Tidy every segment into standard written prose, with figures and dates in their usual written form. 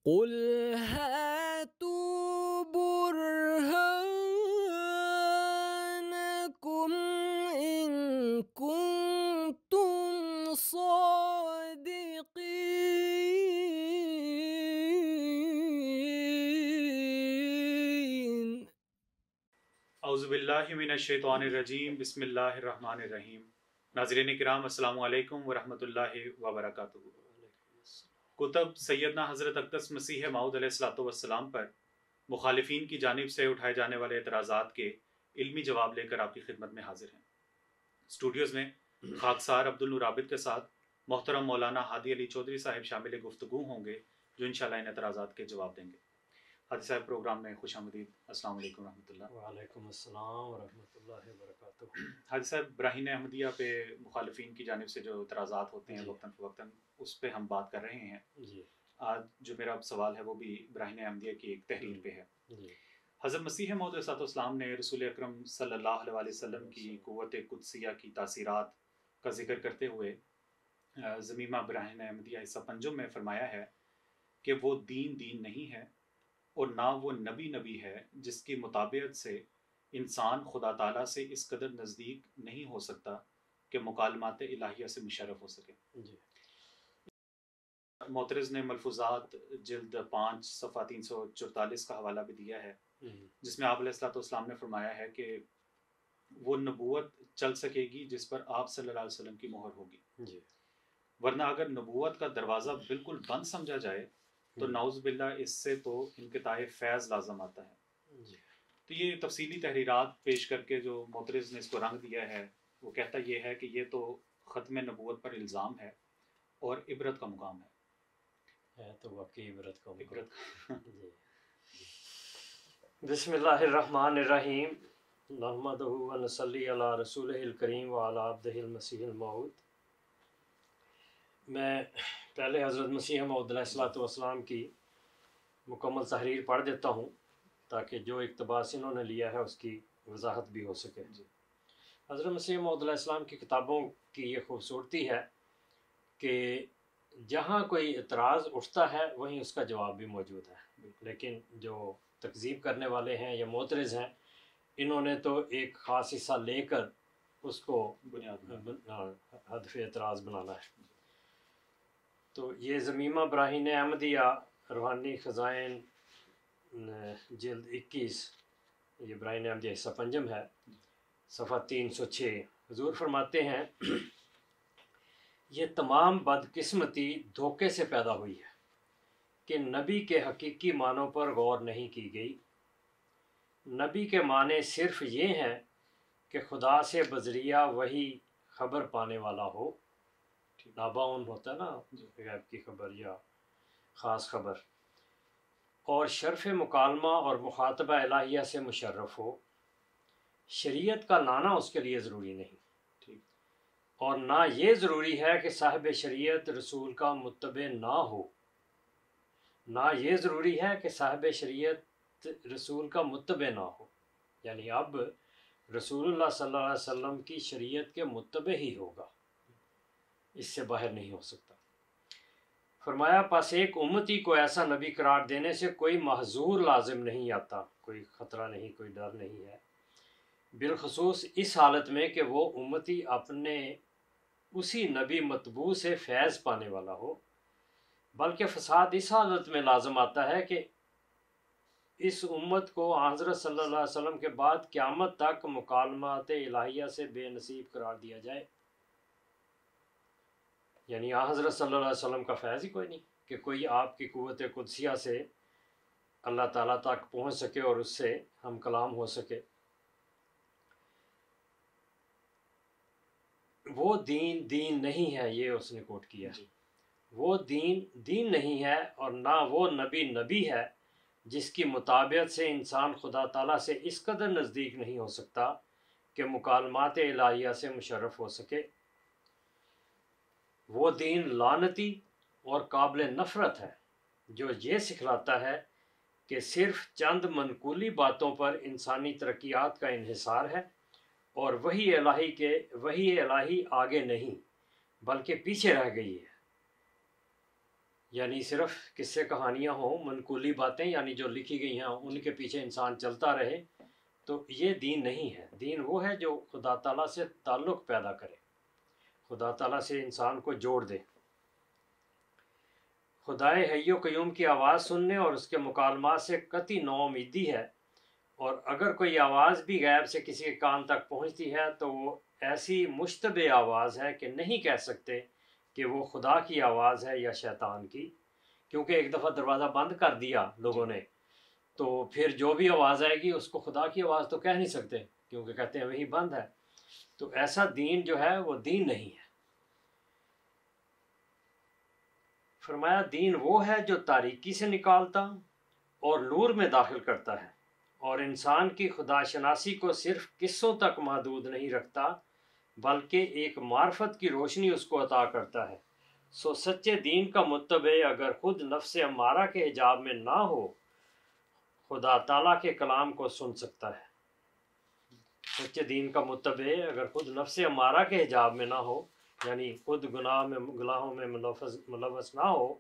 قل هاتوا برهانكم إن كنتم صادقين. اعوذ باللہ من الشیطان الرجیم، بسم اللہ الرحمن الرحیم۔ ناظرین کرام، السلام علیکم ورحمۃ اللہ وبرکاتہ۔ کتب سیدنا حضرت اقدس مسیح موعود علیہ الصلوۃ والسلام پر مخالفین کی جانب سے اٹھائے جانے والے اعتراضات کے علمی جواب لے کر آپ کی خدمت میں حاضر ہیں۔ اسٹوڈیوز میں خاکسار عبدالنور عابد کے ساتھ محترم مولانا ہادی علی چودھری صاحب شامل گفتگو ہوں گے، جو انشاءاللہ ان اعتراضات کے جواب دیں گے۔ حادی صاحب پروگرام میں خوش آمدید۔ السلام علیکم ورحمۃ اللہ۔ وعلیکم السلام ورحمۃ اللہ وبرکاتہ۔ حاجی صاحب، براہین احمدیہ پہ مخالفین کی جانب سے جو اعتراضات ہوتے ہیں جی، وقتاً فوقتاً، اس پہ ہم بات کر رہے ہیں۔ جی آج جو میرا سوال ہے وہ بھی براہین احمدیہ کی ایک تحریر پہ ہے۔ جی حضرت مسیح موعود علیہ السلام نے رسول اکرم صلی اللہ علیہ وسلم کی قوت قدسیہ کی تاثیرات کا ذکر کرتے ہوئے ضمیمہ براہین احمدیہ حصہ پنجم میں فرمایا ہے کہ وہ دین نہیں ہے اور نہ وہ نبی ہے جس کی مطابعت سے انسان خدا تعالیٰ سے اس قدر نزدیک نہیں ہو سکتا کہ مکالمات الہیہ سے مشرف ہو سکے۔ جی معترض نے ملفوظات جلد 5 صفحہ 344 کا حوالہ بھی دیا ہے، جس میں آپ علیہ السلام نے فرمایا ہے کہ وہ نبوت چل سکے گی جس پر آپ صلی اللہ علیہ وسلم کی مہر ہوگی، جی ورنہ اگر نبوت کا دروازہ بالکل بند سمجھا جائے تو نعوذ باللہ اس سے تو انقطاع فیض لازم آتا ہے۔ جی تو یہ تفصیلی تحریرات پیش کر کے جو معترض نے اس کو رنگ دیا ہے، وہ کہتا یہ ہے کہ یہ تو ختم نبوت پر الزام ہے اور عبرت کا مقام ہے۔ تو واقعی عبرت کا مقام۔ عبرت جی بسم اللہ الرحمن الرحیم، نحمدہ ونصلی علی رسولہ الکریم وعلی عبدہ المسیح الموعود۔ میں پہلے حضرت مسیح موعود علیہ السلام کی مکمل تحریر پڑھ دیتا ہوں تاکہ جو اقتباس انہوں نے لیا ہے اس کی وضاحت بھی ہو سکے۔ حضرت مسیح موعود علیہ السلام کی کتابوں کی یہ خوبصورتی ہے کہ جہاں کوئی اعتراض اٹھتا ہے وہیں اس کا جواب بھی موجود ہے، لیکن جو تکذیب کرنے والے ہیں یا معترض ہیں، انہوں نے تو ایک خاص حصہ لے کر اس کو بنیاد ہدف اعتراض بنانا ہے۔ تو یہ ضمیمہ براہین احمدیہ روحانی خزائن جلد 21، یہ براہین احمدیہ حصہ پنجم ہے، صفحہ 306۔ حضور فرماتے ہیں یہ تمام بدقسمتی دھوکے سے پیدا ہوئی ہے کہ نبی کے حقیقی معنوں پر غور نہیں کی گئی۔ نبی کے معنی صرف یہ ہیں کہ خدا سے بذریعہ وحی خبر پانے والا ہو، ناباون ہوتا ہے نا غیب کی خبر یا خاص خبر، اور شرف مکالمہ اور مخاطبہ الہیہ سے مشرف ہو۔ شریعت کا لانا اس کے لیے ضروری نہیں، اور نہ یہ ضروری ہے کہ صاحب شریعت رسول کا متبع نہ ہو، نہ یہ ضروری ہے کہ صاحب شریعت رسول کا متبع نہ ہو، یعنی اب رسول اللہ صلی اللہ علیہ وسلم کی شریعت کے متبع ہی ہوگا، اس سے باہر نہیں ہو سکتا۔ فرمایا پس ایک امتی کو ایسا نبی قرار دینے سے کوئی محظور لازم نہیں آتا، کوئی خطرہ نہیں، کوئی ڈر نہیں ہے، بالخصوص اس حالت میں کہ وہ امتی اپنے اسی نبی مطبوع سے فیض پانے والا ہو، بلکہ فساد اس حالت میں لازم آتا ہے کہ اس امت کو حضرت صلی اللہ علیہ وسلم کے بعد قیامت تک مکالمات الہیہ سے بے نصیب قرار دیا جائے، یعنی حضرت صلی اللہ علیہ وسلم کا فیض ہی کوئی نہیں کہ کوئی آپ کی قوت قدسیہ سے اللہ تعالیٰ تک پہنچ سکے اور اس سے ہم کلام ہو سکے۔ وہ دین نہیں ہے، یہ اس نے کوٹ کیا، وہ دین نہیں ہے اور نہ وہ نبی ہے جس کی مطابعت سے انسان خدا تعالیٰ سے اس قدر نزدیک نہیں ہو سکتا کہ مکالمات الہیہ سے مشرف ہو سکے۔ وہ دین لعنتی اور قابل نفرت ہے جو یہ سکھلاتا ہے کہ صرف چند منقولی باتوں پر انسانی ترقیات کا انحصار ہے اور وحی الہی آگے نہیں بلکہ پیچھے رہ گئی ہے۔ یعنی صرف قصے کہانیاں ہوں، منقولی باتیں یعنی جو لکھی گئی ہیں ان کے پیچھے انسان چلتا رہے، تو یہ دین نہیں ہے۔ دین وہ ہے جو خدا تعالیٰ سے تعلق پیدا کرے، خدا تعالیٰ سے انسان کو جوڑ دے۔ خدائے حی و قیوم کی آواز سننے اور اس کے مکالمات سے قطعی نومیدی ہے، اور اگر کوئی آواز بھی غیب سے کسی کے کان تک پہنچتی ہے تو وہ ایسی مشتبہ آواز ہے کہ نہیں کہہ سکتے کہ وہ خدا کی آواز ہے یا شیطان کی، کیونکہ ایک دفعہ دروازہ بند کر دیا لوگوں نے، تو پھر جو بھی آواز آئے گی اس کو خدا کی آواز تو کہہ نہیں سکتے، کیونکہ کہتے ہیں وہی بند ہے۔ تو ایسا دین جو ہے وہ دین نہیں ہے۔ فرمایا دین وہ ہے جو تاریکی سے نکالتا اور نور میں داخل کرتا ہے، اور انسان کی خدا شناسی کو صرف قصوں تک محدود نہیں رکھتا بلکہ ایک معرفت کی روشنی اس کو عطا کرتا ہے۔ سو سچے دین کا متبع اگر خود نفس امارہ کے حجاب میں نہ ہو، خدا تعالیٰ کے کلام کو سن سکتا ہے۔ سچے دین کا متبع اگر خود نفس امارہ کے حجاب میں نہ ہو، یعنی خود گناہوں میں ملوث نہ ہو،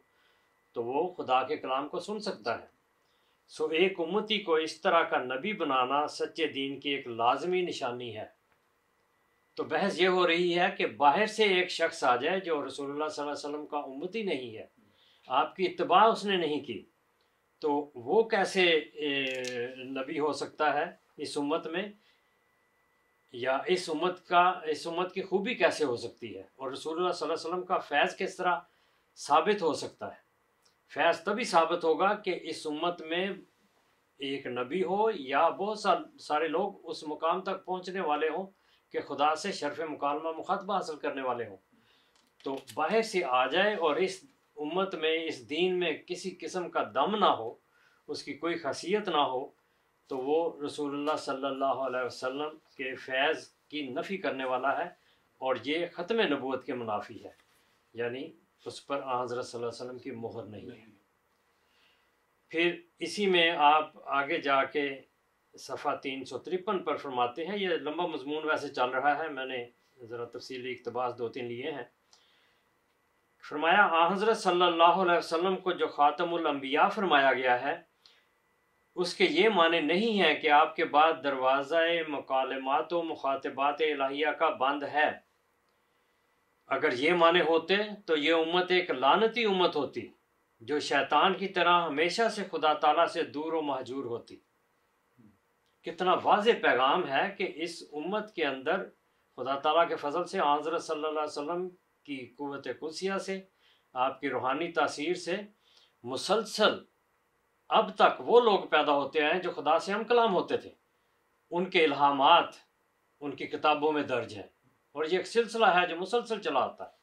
تو وہ خدا کے کلام کو سن سکتا ہے۔ سو ایک امتی کو اس طرح کا نبی بنانا سچے دین کی ایک لازمی نشانی ہے۔ تو بحث یہ ہو رہی ہے کہ باہر سے ایک شخص آ جائے جو رسول اللہ صلی اللہ علیہ وسلم کا امتی نہیں ہے، آپ کی اتباع اس نے نہیں کی، تو وہ کیسے نبی ہو سکتا ہے اس امت میں، یا اس امت کی خوبی کیسے ہو سکتی ہے، اور رسول اللہ صلی اللہ علیہ وسلم کا فیض کس طرح ثابت ہو سکتا ہے؟ فیض تبھی ثابت ہوگا کہ اس امت میں ایک نبی ہو یا بہت سارے لوگ اس مقام تک پہنچنے والے ہوں کہ خدا سے شرف مکالمہ مخاطبہ حاصل کرنے والے ہوں۔ تو باہر سے آ جائے اور اس امت میں اس دین میں کسی قسم کا دم نہ ہو، اس کی کوئی خاصیت نہ ہو، تو وہ رسول اللہ صلی اللہ علیہ وسلم کے فیض کی نفی کرنے والا ہے، اور یہ ختم نبوت کے منافی ہے، یعنی اس پر حضرت صلی اللہ علیہ وسلم کی مہر نہیں ہے۔ پھر اسی میں آپ آگے جا کے صفحہ 353 پر فرماتے ہیں، یہ لمبا مضمون ویسے چل رہا ہے، میں نے ذرا تفصیلی اقتباس 2-3 لیے ہیں۔ فرمایا حضرت صلی اللہ علیہ وسلم کو جو خاتم الانبیاء فرمایا گیا ہے، اس کے یہ معنی نہیں ہے کہ آپ کے بعد دروازہ مکالمات و مخاطبات الہیہ کا بند ہے۔ اگر یہ معنی ہوتے تو یہ امت ایک لعنتی امت ہوتی جو شیطان کی طرح ہمیشہ سے خدا تعالیٰ سے دور و مہجور ہوتی۔ کتنا واضح پیغام ہے کہ اس امت کے اندر خدا تعالیٰ کے فضل سے حضرت صلی اللہ علیہ وسلم کی قوت قدسیہ سے، آپ کی روحانی تاثیر سے مسلسل اب تک وہ لوگ پیدا ہوتے ہیں جو خدا سے ہم کلام ہوتے تھے، ان کے الہامات ان کی کتابوں میں درج ہیں، اور یہ ایک سلسلہ ہے جو مسلسل چلا آتا ہے۔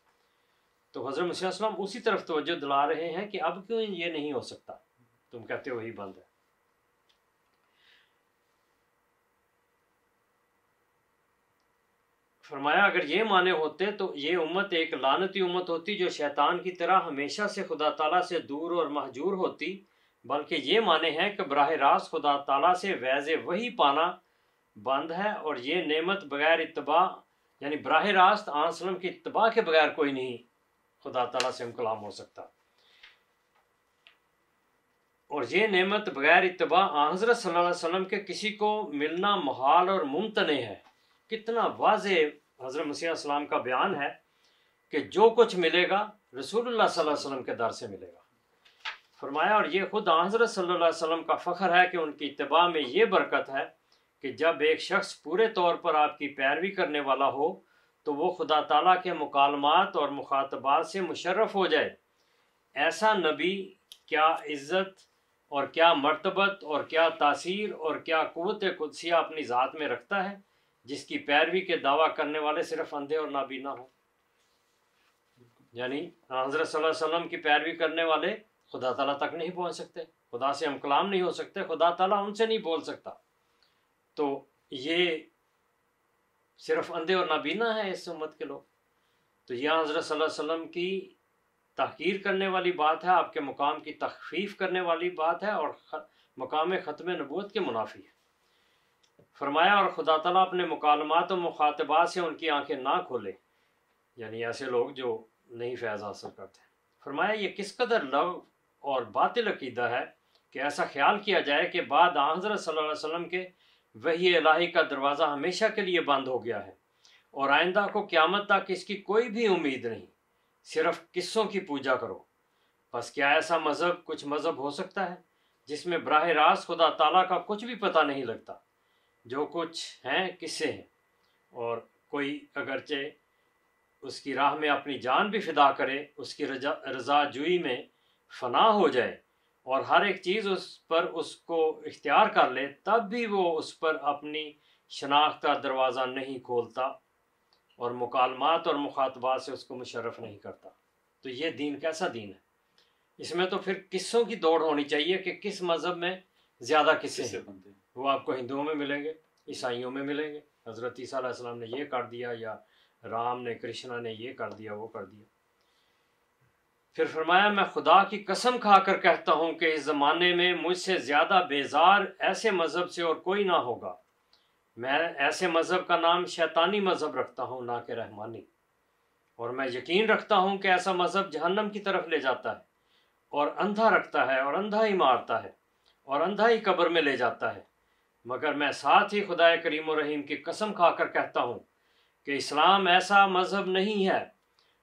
تو حضرت مسیح علیہ السلام اسی طرف توجہ دلا رہے ہیں کہ اب کیوں یہ نہیں ہو سکتا، تم کہتے ہو وہی بند ہے۔ فرمایا اگر یہ معنی ہوتے تو یہ امت ایک لعنتی امت ہوتی جو شیطان کی طرح ہمیشہ سے خدا تعالیٰ سے دور اور مہجور ہوتی، بلکہ یہ معنی ہے کہ براہ راست خدا تعالیٰ سے فیض وحی پانا بند ہے، اور یہ نعمت بغیر اتباع، یعنی براہ راست آن وسلم کی اتباع کے بغیر کوئی نہیں خدا تعالیٰ سے ہم کلام ہو سکتا، اور یہ نعمت بغیر اتباع حضرت صلی اللہ علیہ وسلم کے کسی کو ملنا محال اور ممتنع ہے۔ کتنا واضح حضرت مسیح علیہ السلام کا بیان ہے کہ جو کچھ ملے گا رسول اللہ صلی اللہ علیہ وسلم کے در سے ملے گا۔ فرمایا اور یہ خود حضرت صلی اللہ علیہ وسلم کا فخر ہے کہ ان کی اتباع میں یہ برکت ہے کہ جب ایک شخص پورے طور پر آپ کی پیروی کرنے والا ہو تو وہ خدا تعالیٰ کے مکالمات اور مخاطبات سے مشرف ہو جائے۔ ایسا نبی کیا عزت اور کیا مرتبت اور کیا تاثیر اور کیا قوت قدسیہ اپنی ذات میں رکھتا ہے، جس کی پیروی کے دعویٰ کرنے والے صرف اندھے اور نابینا ہوں۔ یعنی حضرت صلی اللہ علیہ وسلم کی پیروی کرنے والے خدا تعالیٰ تک نہیں پہنچ سکتے، خدا سے ہم کلام نہیں ہو سکتے، خدا تعالیٰ ان سے نہیں بول سکتا، تو یہ صرف اندھے اور نابینا ہے اس امت کے لوگ۔ تو یہ حضرت صلی اللہ علیہ وسلم کی تحقیر کرنے والی بات ہے، آپ کے مقام کی تخفیف کرنے والی بات ہے، اور مقام ختم نبوت کے منافی ہے۔ فرمایا اور خدا تعالیٰ اپنے مکالمات و مخاطبات سے ان کی آنکھیں نہ کھولے، یعنی ایسے لوگ جو نہیں فیض حاصل کرتے۔ فرمایا یہ کس قدر لو اور باطل عقیدہ ہے کہ ایسا خیال کیا جائے کہ بعد حضرت صلی اللہ علیہ وسلم کے وحی الہی کا دروازہ ہمیشہ کے لیے بند ہو گیا ہے اور آئندہ کو قیامت تک اس کی کوئی بھی امید نہیں، صرف قصوں کی پوجا کرو۔ بس کیا ایسا مذہب کچھ مذہب ہو سکتا ہے جس میں براہ راست خدا تعالیٰ کا کچھ بھی پتہ نہیں لگتا؟ جو کچھ ہیں قصے ہیں، اور کوئی اگرچہ اس کی راہ میں اپنی جان بھی فدا کرے، اس کی رضا جوئی میں فنا ہو جائے اور ہر ایک چیز اس پر اس کو اختیار کر لے، تب بھی وہ اس پر اپنی شناخت کا دروازہ نہیں کھولتا اور مکالمات اور مخاطبات سے اس کو مشرف نہیں کرتا۔ تو یہ دین کیسا دین ہے؟ اس میں تو پھر قصوں کی دوڑ ہونی چاہیے کہ کس مذہب میں زیادہ قصے ہیں۔ وہ آپ کو ہندوؤں میں ملیں گے، عیسائیوں میں ملیں گے، حضرت عیسیٰ علیہ السلام نے یہ کر دیا، یا رام نے کرشنا نے یہ کر دیا، وہ کر دیا۔ پھر فرمایا میں خدا کی قسم کھا کر کہتا ہوں کہ اس زمانے میں مجھ سے زیادہ بیزار ایسے مذہب سے اور کوئی نہ ہوگا۔ میں ایسے مذہب کا نام شیطانی مذہب رکھتا ہوں، نہ کہ رحمانی، اور میں یقین رکھتا ہوں کہ ایسا مذہب جہنم کی طرف لے جاتا ہے اور اندھا رکھتا ہے اور اندھا ہی مارتا ہے اور اندھا ہی قبر میں لے جاتا ہے۔ مگر میں ساتھ ہی خدا کریم و رحیم کی قسم کھا کر کہتا ہوں کہ اسلام ایسا مذہب نہیں ہے،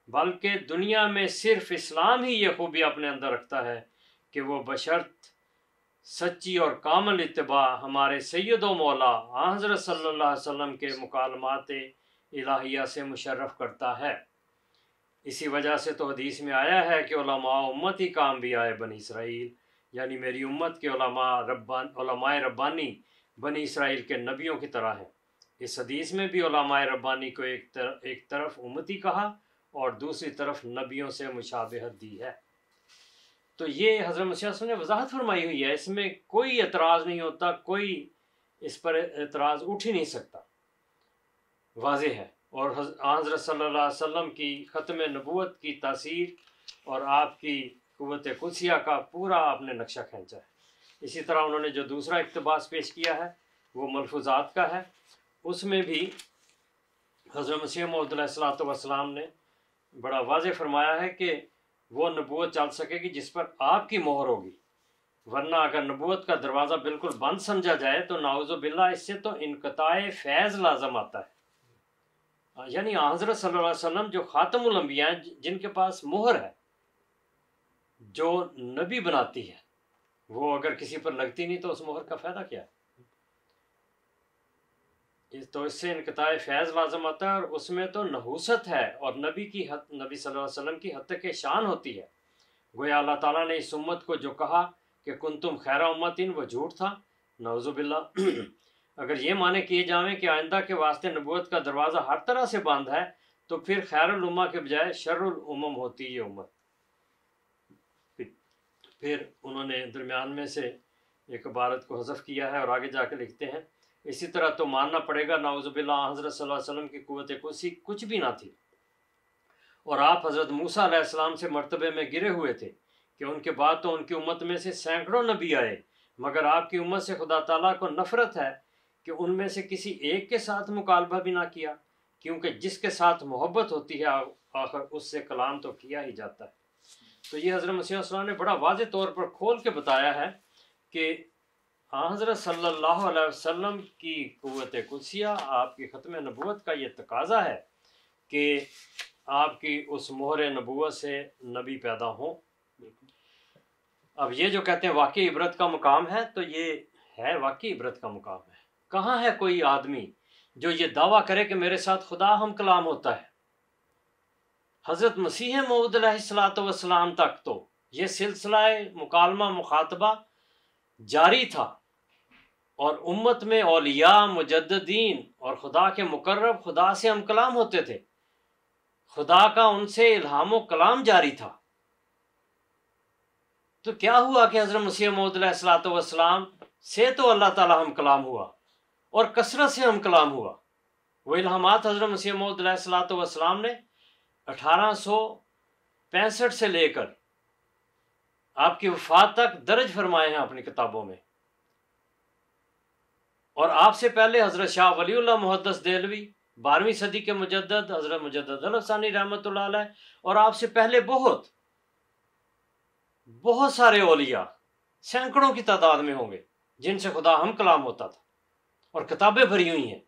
بلکہ دنیا میں صرف اسلام ہی یہ خوبی اپنے اندر رکھتا ہے کہ وہ بشرط سچی اور کامل اتباع ہمارے سید و مولا حضرت صلی اللہ علیہ وسلم کے مکالمات الہیہ سے مشرف کرتا ہے۔ اسی وجہ سے تو حدیث میں آیا ہے کہ علماء امتی کا انبیاء بنی اسرائیل، یعنی میری امت کے علماء ربانی بنی اسرائیل کے نبیوں کی طرح ہیں۔ اس حدیث میں بھی علماء ربانی کو ایک طرف امتی کہا اور دوسری طرف نبیوں سے مشابہت دی ہے۔ تو یہ حضرت مسیح صلی اللہ علیہ وسلم نے وضاحت فرمائی ہوئی ہے، اس میں کوئی اعتراض نہیں ہوتا، کوئی اس پر اعتراض اٹھ ہی نہیں سکتا، واضح ہے۔ اور حضرت صلی اللہ علیہ وسلم کی ختم نبوت کی تاثیر اور آپ کی قوت قدسیہ کا پورا آپ نے نقشہ کھینچا ہے۔ اسی طرح انہوں نے جو دوسرا اقتباس پیش کیا ہے وہ ملفوظات کا ہے، اس میں بھی حضرت مسیح موعود علیہ السلام نے بڑا واضح فرمایا ہے کہ وہ نبوت چل سکے گی جس پر آپ کی مہر ہوگی، ورنہ اگر نبوت کا دروازہ بالکل بند سمجھا جائے تو نعوذ باللہ اس سے تو انقطاع فیض لازم آتا ہے۔ یعنی حضرت صلی اللہ علیہ وسلم جو خاتم الانبیاء ہیں، جن کے پاس مہر ہے، جو نبی بناتی ہے، وہ اگر کسی پر لگتی نہیں تو اس مہر کا فائدہ کیا ہے؟ تو اس سے انقطاع فیض لازم آتا ہے، اور اس میں تو نحوست ہے اور نبی صلی اللہ علیہ وسلم کی حد تک شان ہوتی ہے۔ گویا اللہ تعالیٰ نے اس امت کو جو کہا کہ کنتم خیر امتن، وہ جھوٹ تھا، نعوذ باللہ۔ اگر یہ معنی کیے جائیں کہ آئندہ کے واسطے نبوت کا دروازہ ہر طرح سے بند ہے، تو پھر خیر الامہ کے بجائے شر الامم ہوتی یہ امت۔ پھر انہوں نے درمیان میں سے ایک عبارت کو حذف کیا ہے اور آگے جا کے لکھتے ہیں اسی طرح تو ماننا پڑے گا نعوذ باللہ حضرت صلی اللہ علیہ وسلم کی قوت قدسی کچھ بھی نہ تھی، اور آپ حضرت موسیٰ علیہ السلام سے مرتبے میں گرے ہوئے تھے کہ ان کے بعد تو ان کی امت میں سے سینکڑوں نبی آئے، مگر آپ کی امت سے خدا تعالیٰ کو نفرت ہے کہ ان میں سے کسی ایک کے ساتھ مکالمہ بھی نہ کیا، کیونکہ جس کے ساتھ محبت ہوتی ہے آخر اس سے کلام تو کیا ہی جاتا ہے۔ تو یہ حضرت مسیح علیہ السلام نے بڑا واضح طور پر کھول کے بتایا ہے کہ حضرت صلی اللہ علیہ وسلم کی قوت قدسیہ، آپ کی ختم نبوت کا یہ تقاضا ہے کہ آپ کی اس مہر نبوت سے نبی پیدا ہوں۔ اب یہ جو کہتے ہیں واقعی عبرت کا مقام ہے، تو یہ ہے واقعی عبرت کا مقام ہے۔ کہاں ہے کوئی آدمی جو یہ دعویٰ کرے کہ میرے ساتھ خدا ہم کلام ہوتا ہے؟ حضرت مسیح موعود علیہ السلام تک تو یہ سلسلہ مکالمہ مخاطبہ جاری تھا، اور امت میں اولیاء، مجددین اور خدا کے مقرب خدا سے ہم کلام ہوتے تھے، خدا کا ان سے الہام و کلام جاری تھا۔ تو کیا ہوا کہ حضرت مسیح موعود علیہ السلام سے تو اللہ تعالی ہم کلام ہوا اور کثرت سے ہم کلام ہوا۔ وہ الہامات حضرت مسیح موعود علیہ السلام نے 1865 سے لے کر آپ کی وفات تک درج فرمائے ہیں اپنی کتابوں میں، اور آپ سے پہلے حضرت شاہ ولی اللہ محدث دہلوی 12ویں صدی کے مجدد حضرت مجدد الف ثانی رحمۃ اللہ علیہ، اور آپ سے پہلے بہت بہت سارے اولیاء سینکڑوں کی تعداد میں ہوں گے جن سے خدا ہم کلام ہوتا تھا اور کتابیں بھری ہوئی ہیں.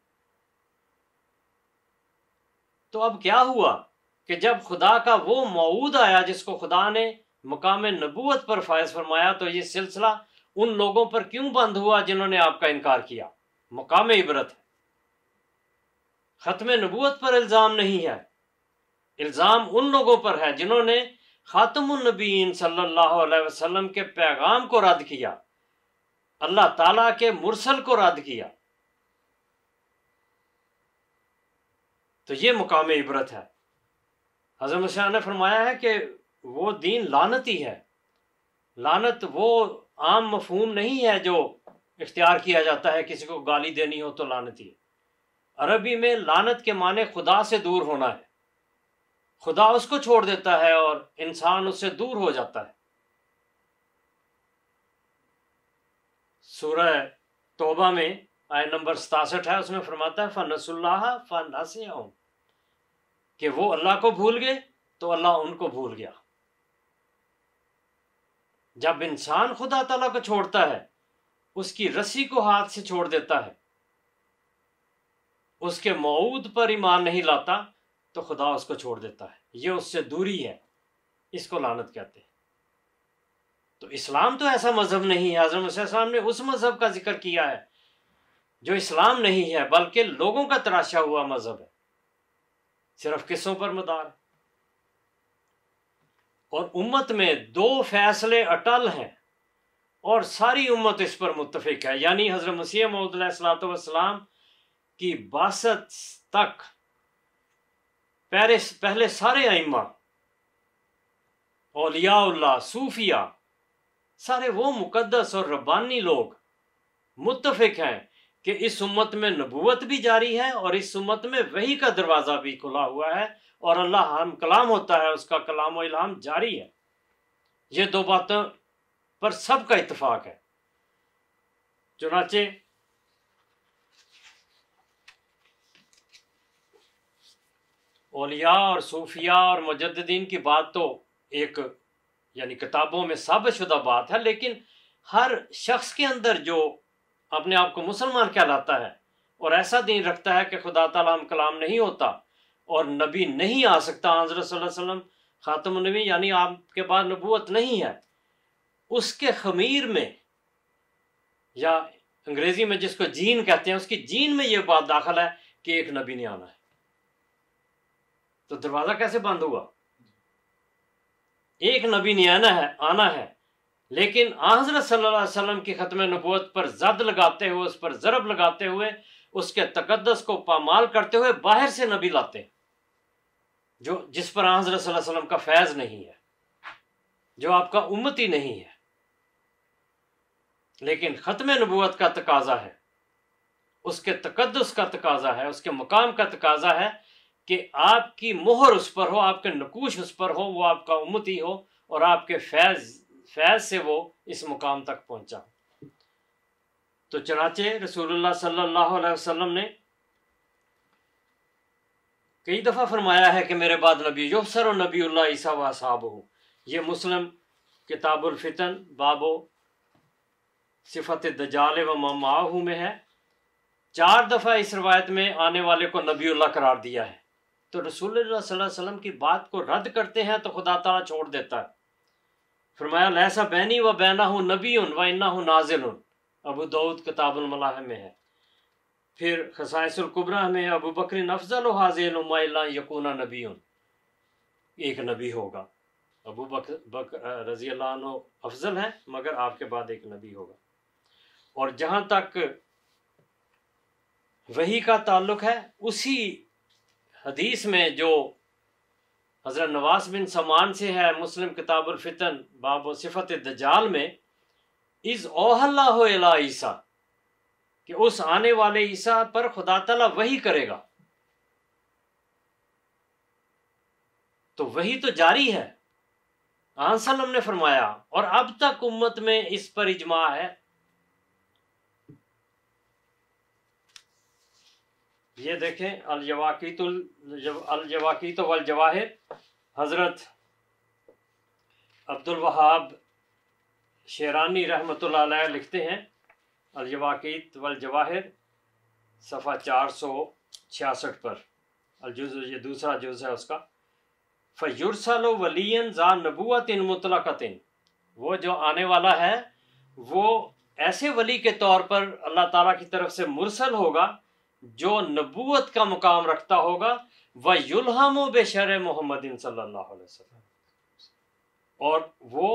تو اب کیا ہوا کہ جب خدا کا وہ موعود آیا جس کو خدا نے مقام نبوت پر فائز فرمایا، تو یہ سلسلہ ان لوگوں پر کیوں بند ہوا جنہوں نے آپ کا انکار کیا؟ مقام عبرت ہے. ختم نبوت پر الزام نہیں ہے، الزام ان لوگوں پر ہے جنہوں نے خاتم النبیین صلی اللہ علیہ وسلم کے پیغام کو رد کیا، اللہ تعالیٰ کے مرسل کو رد کیا. تو یہ مقام عبرت ہے. حضرت مسیح نے فرمایا ہے کہ وہ دین لعنتی ہے. لعنت وہ عام مفہوم نہیں ہے جو اختیار کیا جاتا ہے، کسی کو گالی دینی ہو تو لعنتی ہے. عربی میں لعنت کے معنی خدا سے دور ہونا ہے. خدا اس کو چھوڑ دیتا ہے اور انسان اس سے دور ہو جاتا ہے. سورہ توبہ میں آیت نمبر 67 ہے، اس میں فرماتا ہے فَنَسُوا اللَّهَ فَنَسِيَهُمْ، کہ وہ اللہ کو بھول گئے تو اللہ ان کو بھول گیا. جب انسان خدا تعالیٰ کو چھوڑتا ہے، اس کی رسی کو ہاتھ سے چھوڑ دیتا ہے، اس کے موعود پر ایمان نہیں لاتا، تو خدا اس کو چھوڑ دیتا ہے. یہ اس سے دوری ہے، اس کو لعنت کہتے ہیں. تو اسلام تو ایسا مذہب نہیں ہے. حضرت مسیح السلام نے اس مذہب کا ذکر کیا ہے جو اسلام نہیں ہے، بلکہ لوگوں کا تراشا ہوا مذہب ہے، صرف قصوں پر مدار ہے. اور امت میں 2 فیصلے اٹل ہیں اور ساری امت اس پر متفق ہے، یعنی حضرت مسیح موعود علیہ الصلوۃ والسلام کی بعثت تک پہلے سارے ائمہ، اولیاء اللہ، صوفیاء، سارے وہ مقدس اور ربانی لوگ متفق ہیں کہ اس امت میں نبوت بھی جاری ہے اور اس امت میں وحی کا دروازہ بھی کھلا ہوا ہے، اور اللہ ہم کلام ہوتا ہے، اس کا کلام و الہام جاری ہے. یہ 2 باتوں پر سب کا اتفاق ہے. چنانچہ اولیاء اور صوفیاء اور مجددین کی بات تو ایک یعنی کتابوں میں ثابت شدہ بات ہے، لیکن ہر شخص کے اندر جو اپنے آپ کو مسلمان کہلاتا ہے اور ایسا دین رکھتا ہے کہ خدا تعالیٰ ہم کلام نہیں ہوتا اور نبی نہیں آ سکتا، حضرت صلی اللہ علیہ وسلم خاتم النبی یعنی آپ کے بعد نبوت نہیں ہے، اس کے خمیر میں یا انگریزی میں جس کو جین کہتے ہیں، اس کی جین میں یہ بات داخل ہے کہ ایک نبی نے آنا ہے. تو دروازہ کیسے بند ہوا؟ ایک نبی نے آنا ہے، لیکن حضرت صلی اللہ علیہ وسلم کی ختم نبوت پر زد لگاتے ہوئے، اس پر ضرب لگاتے ہوئے، اس کے تقدس کو پامال کرتے ہوئے باہر سے نبی لاتے ہیں جس پر حضرت صلی اللہ علیہ وسلم کا فیض نہیں ہے، جو آپ کا امتی نہیں ہے. لیکن ختم نبوت کا تقاضا ہے، اس کے تقدس کا تقاضا ہے، اس کے مقام کا تقاضا ہے کہ آپ کی مہر اس پر ہو، آپ کے نقوش اس پر ہو، وہ آپ کا امتی ہو اور آپ کے فیض سے وہ اس مقام تک پہنچا. تو چنانچہ رسول اللہ صلی اللہ علیہ وسلم نے کئی دفعہ فرمایا ہے کہ میرے بعد نبی یحشر و نبی اللہ عیسیٰ و اصحابہ. یہ مسلم کتاب الفتن باب صفت الدجال و ما معہ میں ہے. 4 دفعہ اس روایت میں آنے والے کو نبی اللہ قرار دیا ہے. تو رسول اللہ صلی اللہ علیہ وسلم کی بات کو رد کرتے ہیں تو خدا تعالیٰ چھوڑ دیتا ہے. فرمایا لیسا بینی و بینہ نبی و انہ نازل، ابو داؤد کتاب الملاحم میں ہے. پھر خصائص الکبریٰ میں ابو بکر افضل و حاضر الامہ الا یکون نبی، ایک نبی ہوگا. ابو بکر رضی اللہ عنہ افضل ہیں مگر آپ کے بعد ایک نبی ہوگا. اور جہاں تک وحی کا تعلق ہے، اسی حدیث میں جو حضرت نواس بن سمان سے ہے، مسلم کتاب الفتن باب صفت الدجال میں، اذ اوحی اللہ الی عیسیٰ، کہ اس آنے والے عیسیٰ پر خدا تعالیٰ وحی کرے گا. تو وحی تو جاری ہے، آن سلم نے فرمایا، اور اب تک امت میں اس پر اجماع ہے. یہ دیکھیں الجواقیت والجواہر، حضرت عبد الوہاب شیرانی رحمۃ اللہ علیہ لکھتے ہیں الجواقیت والجواہر صفحہ 466 پر، الجزء یہ دوسرا جز ہے اس کا، فَيُرْسَلُ وَلِيًّا ذَا نُبُوَّةٍ مُطْلَقَةٍ، وہ جو آنے والا ہے وہ ایسے ولی کے طور پر اللہ تعالیٰ کی طرف سے مرسل ہوگا جو نبوت کا مقام رکھتا ہوگا، وَيُلْهَمُ بِشَرْعِ محمد صلی اللہ علیہ وسلم، اور وہ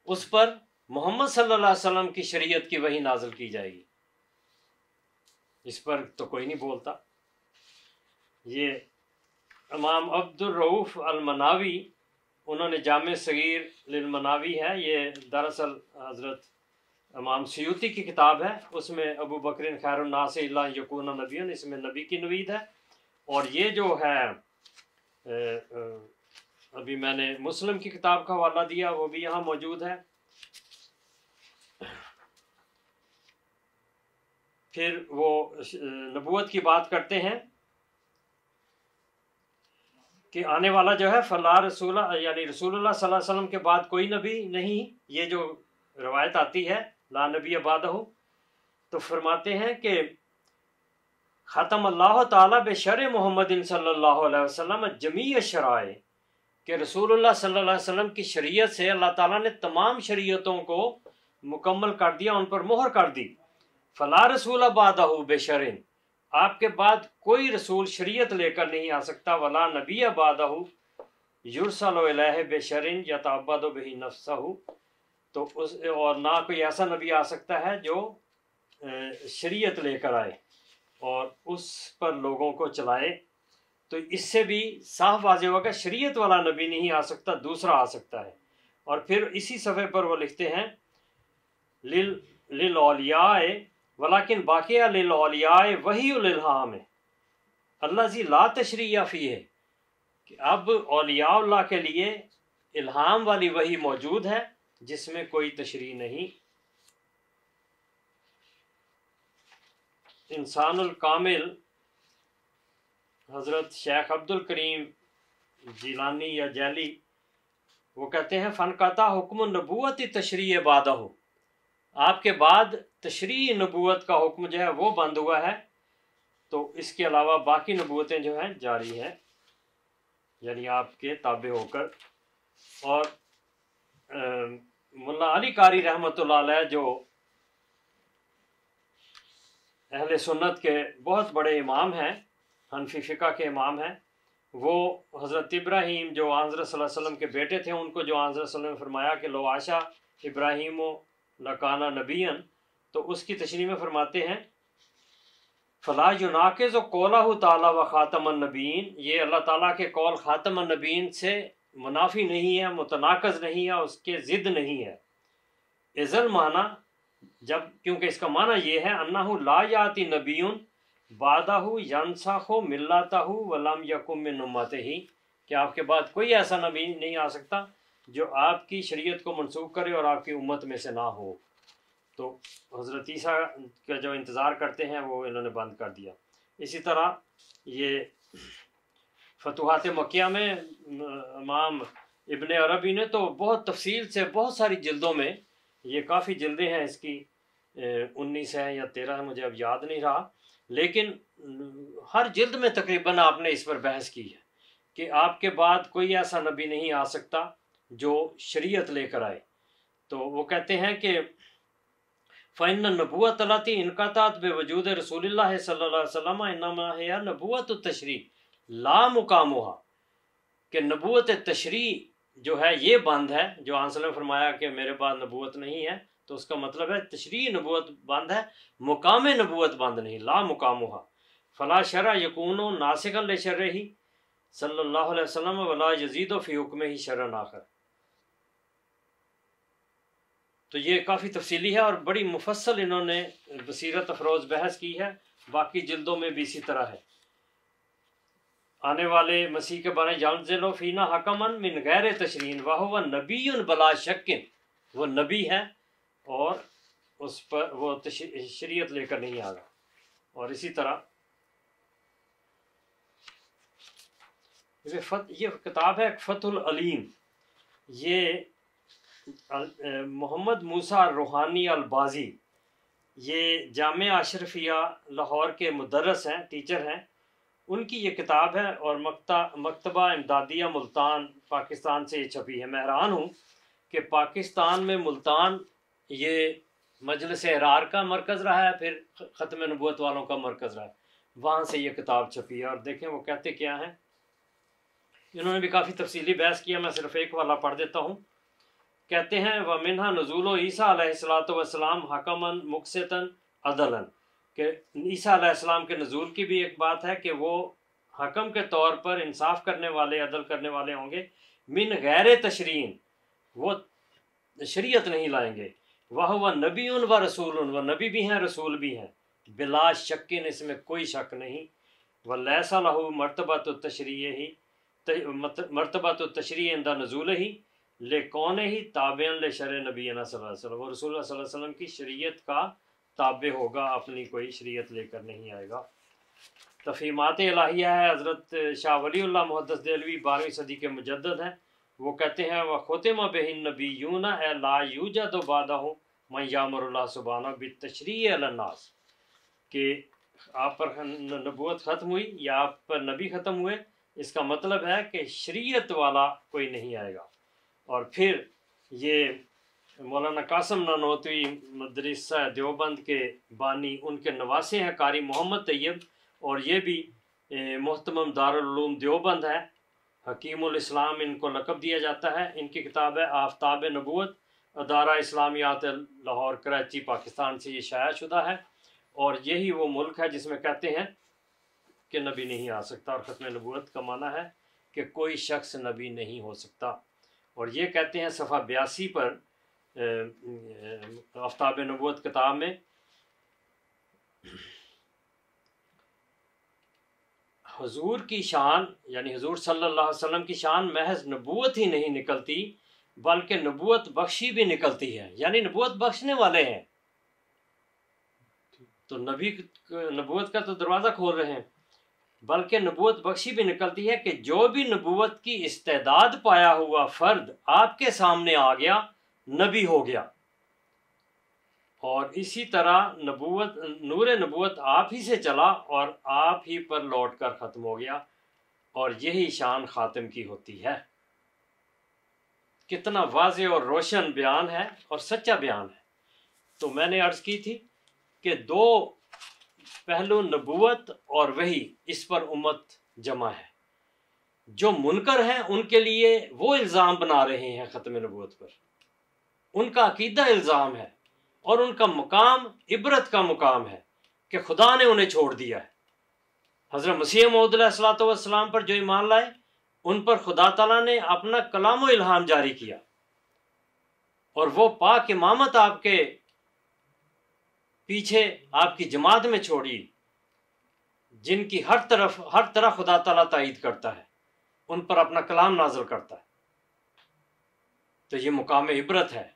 اس پر محمد صلی اللہ علیہ وسلم کی شریعت کی وحی نازل کی جائے گی۔ اس پر تو کوئی نہیں بولتا۔ یہ امام عبد الرؤوف المناوی، انہوں نے جامع صغیر للمناوی ہے، یہ دراصل حضرت امام سیوطی کی کتاب ہے، اس میں ابو بکر خیر الناس الا یکون نبی، اس میں نبی کی نوید ہے۔ اور یہ جو ہے ابھی میں نے مسلم کی کتاب کا حوالہ دیا، وہ بھی یہاں موجود ہے۔ پھر وہ نبوت کی بات کرتے ہیں کہ آنے والا جو ہے فلا رسول، یعنی رسول اللہ صلی اللہ علیہ وسلم کے بعد کوئی نبی نہیں، یہ جو روایت آتی ہے لا نبی بعدہ، تو فرماتے ہیں کہ ختم اللہ تعالیٰ بشرع محمد صلی اللہ علیہ وسلم جمیع الشرائع، کہ رسول اللہ صلی اللہ علیہ وسلم کی شریعت سے اللہ تعالیٰ نے تمام شریعتوں کو مکمل کر دیا، ان پر مہر کر دی۔ فلا رسول بعدہ بشرع، آپ کے بعد کوئی رسول شریعت لے کر نہیں آ سکتا، ولا نبی بعدہ یرسل الیہ بشرع یتعبد بہ نفسہ، تو اس اور نہ کوئی ایسا نبی آ سکتا ہے جو شریعت لے کر آئے اور اس پر لوگوں کو چلائے۔ تو اس سے بھی صاف واضح ہوگا شریعت والا نبی نہیں آ سکتا، دوسرا آ سکتا ہے۔ اور پھر اسی صفحے پر وہ لکھتے ہیں للأولیاء ولیکن باقیہ للأولیاء وحی الالہام الذی لا تشریع فیہ، کہ اب اولیاء اللہ کے لیے الہام والی وحی موجود ہے جس میں کوئی تشریع نہیں۔ انسان الکامل حضرت شیخ عبد الکریم جیلانی یا جیلی، وہ کہتے ہیں فنقطع حکم النبوت تشریع بعدہ، آپ کے بعد تشریع نبوت کا حکم جو ہے وہ بند ہوا ہے، تو اس کے علاوہ باقی نبوتیں جو ہیں جاری ہیں، یعنی آپ کے تابع ہو کر۔ اور ملا علی قاری رحمۃ اللہ علیہ جو اہل سنت کے بہت بڑے امام ہیں، حنفی فقہ کے امام ہیں، وہ حضرت ابراہیم جو حضرت صلی اللہ علیہ وسلم کے بیٹے تھے، ان کو جو حضرت صلی اللہ علیہ وسلم نے فرمایا کہ لو عاشا ابراہیم و لکانا نبیًا، تو اس کی تشریح میں فرماتے ہیں فلا یناقض قولہ تعالیٰ و خاتم النبیین، یہ اللہ تعالیٰ کے قول خاتم النبیین سے منافی نہیں ہے، متناقض نہیں ہے، اس کے ضد نہیں ہے۔ ازل معنی، جب کیونکہ اس کا معنی یہ ہے انہ لا یاتی نبی بعدہ ینسخ ملتہ ولم یکن من امتہ، کہ آپ کے بعد کوئی ایسا نبی نہیں آ سکتا جو آپ کی شریعت کو منسوخ کرے اور آپ کی امت میں سے نہ ہو۔ تو حضرت عیسیٰ کا جو انتظار کرتے ہیں وہ انہوں نے بند کر دیا۔ اسی طرح یہ فتوحات مکیہ میں امام ابن عربی نے تو بہت تفصیل سے بہت ساری جلدوں میں، یہ کافی جلدیں ہیں اس کی، 19 ہے یا 13 ہے، مجھے اب یاد نہیں رہا، لیکن ہر جلد میں تقریباً آپ نے اس پر بحث کی ہے کہ آپ کے بعد کوئی ایسا نبی نہیں آ سکتا جو شریعت لے کر آئے۔ تو وہ کہتے ہیں کہ فَإِنَّ النُّبُوَّةَ الَّتِي انْقَطَعَتْ بِوُجُودِ رسول اللہ صلی اللہ علیہ وسلم انما ہی نبوت التشریع لا مقامها، کہ نبوت تشریع جو ہے یہ بند ہے، جو آن صلی اللہ نے فرمایا کہ میرے بعد نبوت نہیں ہے، تو اس کا مطلب ہے تشریع نبوت بند ہے، مقام نبوت بند نہیں، لا مقامها فلا شرع یکون ناسخا لشرعہ صلی اللہ علیہ وسلم ولا یزید فی حکمہ شرعا آخر۔ تو یہ کافی تفصیلی ہے اور بڑی مفصل انہوں نے بصیرت افروز بحث کی ہے، باقی جلدوں میں بھی اسی طرح ہے۔ آنے والے مسیح کے بارے ینزل فینا حکما من غیر تشریع وہو نبی بلا شک، وہ نبی ہے اور اس پر وہ شریعت لے کر نہیں آ رہا۔ اور اسی طرح یہ کتاب ہے فتح العلیم، یہ محمد موسیٰ روحانی البازی، یہ جامعہ اشرفیہ لاہور کے مدرس ہیں، ٹیچر ہیں، ان کی یہ کتاب ہے اور مکتبہ امدادیہ ملتان پاکستان سے یہ چھپی ہے۔ میں حیران ہوں کہ پاکستان میں ملتان یہ مجلس احرار کا مرکز رہا ہے، پھر ختم نبوت والوں کا مرکز رہا ہے، وہاں سے یہ کتاب چھپی ہے۔ اور دیکھیں وہ کہتے کیا ہیں، انہوں نے بھی کافی تفصیلی بحث کیا، میں صرف ایک والا پڑھ دیتا ہوں۔ کہتے ہیں وَمِنْهَا نُزُولُ عیسیٰ علیہ الصلوۃ والسلام حکماً مقسطاً عدلاً، کہ عیسیٰ علیہ السلام کے نزول کی بھی ایک بات ہے کہ وہ حکم کے طور پر انصاف کرنے والے، عدل کرنے والے ہوں گے، من غیر تشریعٍ، وہ شریعت نہیں لائیں گے، وَهُوَ نَبِيٌّ وَرَسُولٌ، وہ نبی بھی ہیں رسول بھی ہیں، بلا شک، اس میں کوئی شک نہیں، وَلَيْسَ لَهُ مرتبۃ التشریع، مرتبۃ التشریع عند نزولہ، لکون ہی تابع لشرع نبینا صلی اللہ علیہ وسلم، وہ رسول اللہ صلی اللہ علیہ وسلم کی شریعت کا تابع ہوگا، اپنی کوئی شریعت لے کر نہیں آئے گا۔ تفہیمات الہیہ ہے، حضرت شاہ ولی اللہ محدث دہلوی 12ویں صدی کے مجدد ہیں، وہ کہتے ہیں وَخُتِمَ بِهِ النَّبِيُّونَ اَيْ لَا يُوجَدُ بَعْدَهُ مَنْ يَأْمُرُ اللَّهُ سُبْحَانَهُ بِالتَّشْرِيعِ عَلَى النَّاسِ، کہ آپ پر نبوت ختم ہوئی یا آپ پر نبی ختم ہوئے، اس کا مطلب ہے کہ شریعت والا کوئی نہیں آئے گا۔ اور پھر یہ مولانا قاسم نانوتوی مدرسہ دیوبند کے بانی، ان کے نواسے ہیں قاری محمد طیب، اور یہ بھی محتمم دارالعلوم دیوبند ہے، حکیم الاسلام ان کو لقب دیا جاتا ہے۔ ان کی کتاب ہے آفتاب نبوت، ادارہ اسلامیات لاہور کراچی پاکستان سے یہ شائع شدہ ہے، اور یہی وہ ملک ہے جس میں کہتے ہیں کہ نبی نہیں آ سکتا، اور ختم نبوت کا معنی ہے کہ کوئی شخص نبی نہیں ہو سکتا۔ اور یہ کہتے ہیں صفحہ 82 پر آفتاب نبوت کتاب میں، حضور کی شان، یعنی حضور صلی اللہ علیہ وسلم کی شان محض نبوت ہی نہیں نکلتی بلکہ نبوت بخشی بھی نکلتی ہے، یعنی نبوت بخشنے والے ہیں، تو نبی نبوت کا تو دروازہ کھول رہے ہیں، بلکہ نبوت بخشی بھی نکلتی ہے کہ جو بھی نبوت کی استعداد پایا ہوا فرد آپ کے سامنے آ گیا، نبی ہو گیا، اور اسی طرح نبوت، نور نبوت آپ ہی سے چلا اور آپ ہی پر لوٹ کر ختم ہو گیا، اور یہی شان خاتم کی ہوتی ہے۔ کتنا واضح اور روشن بیان ہے اور سچا بیان ہے۔ تو میں نے عرض کی تھی کہ دو پہلو نبوت اور وحی، اس پر امت جمع ہے۔ جو منکر ہیں ان کے لیے وہ الزام بنا رہے ہیں ختم نبوت پر، ان کا عقیدہ الزام ہے، اور ان کا مقام عبرت کا مقام ہے کہ خدا نے انہیں چھوڑ دیا ہے۔ حضرت مسیح موعود علیہ الصلوۃ والسلام پر جو ایمان لائے، ان پر خدا تعالیٰ نے اپنا کلام و الہام جاری کیا، اور وہ پاک امامت آپ کے پیچھے آپ کی جماعت میں چھوڑی، جن کی ہر طرح خدا تعالیٰ تائید کرتا ہے، ان پر اپنا کلام نازل کرتا ہے۔ تو یہ مقام عبرت ہے۔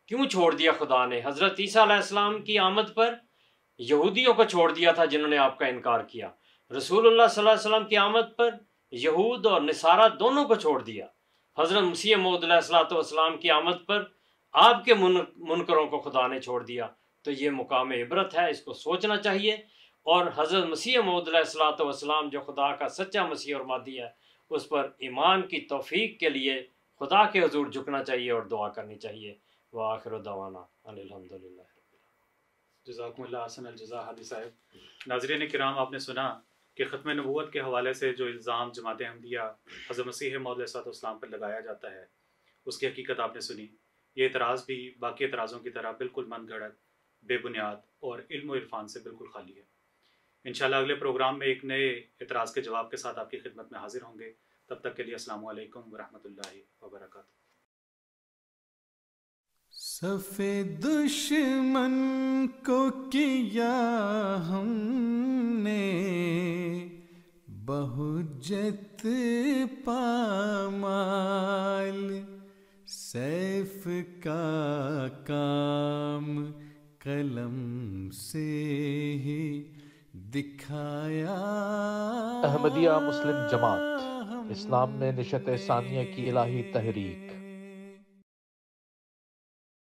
کیوں چھوڑ دیا خدا نے؟ حضرت عیسیٰ علیہ السلام کی آمد پر یہودیوں کو چھوڑ دیا تھا جنہوں نے آپ کا انکار کیا، رسول اللہ صلی اللہ علیہ وسلم کی آمد پر یہود اور نصارہ دونوں کو چھوڑ دیا، حضرت مسیح موعود علیہ الصلوۃ والسلام کی آمد پر آپ کے منکروں کو خدا نے چھوڑ دیا۔ تو یہ مقام عبرت ہے، اس کو سوچنا چاہیے، اور حضرت مسیح موعود علیہ الصلوۃ والسلام جو خدا کا سچا مسیح اور مادی ہے، اس پر ایمان کی توفیق کے لیے خدا کے حضور جھکنا چاہیے اور دعا کرنی چاہیے۔ وآخر دعوانا ان الحمدللہ۔ جزاکم اللہ احسن الجزا حادی صاحب۔ ناظرین کرام، آپ نے سنا کہ ختم نبوت کے حوالے سے جو الزام جماعت احمدیہ حضرت مسیح موعود علیہ السلام پر لگایا جاتا ہے، اس کی حقیقت آپ نے سنی۔ یہ اعتراض بھی باقی اعتراضوں کی طرح بالکل من گھڑت، بے بنیاد اور علم و عرفان سے بالکل خالی ہے۔ انشاءاللہ اگلے پروگرام میں ایک نئے اعتراض کے جواب کے ساتھ آپ کی خدمت میں حاضر ہوں گے۔ تب تک کے لیے السلام علیکم ورحمۃ اللہ وبرکاتہ۔ صف دشمن کو کیا ہم نے بہجت پامال، سیف کا کام قلم سے ہی دکھایا۔ احمدیہ مسلم جماعت اسلام میں نشت ثانیہ کی الہی تحریک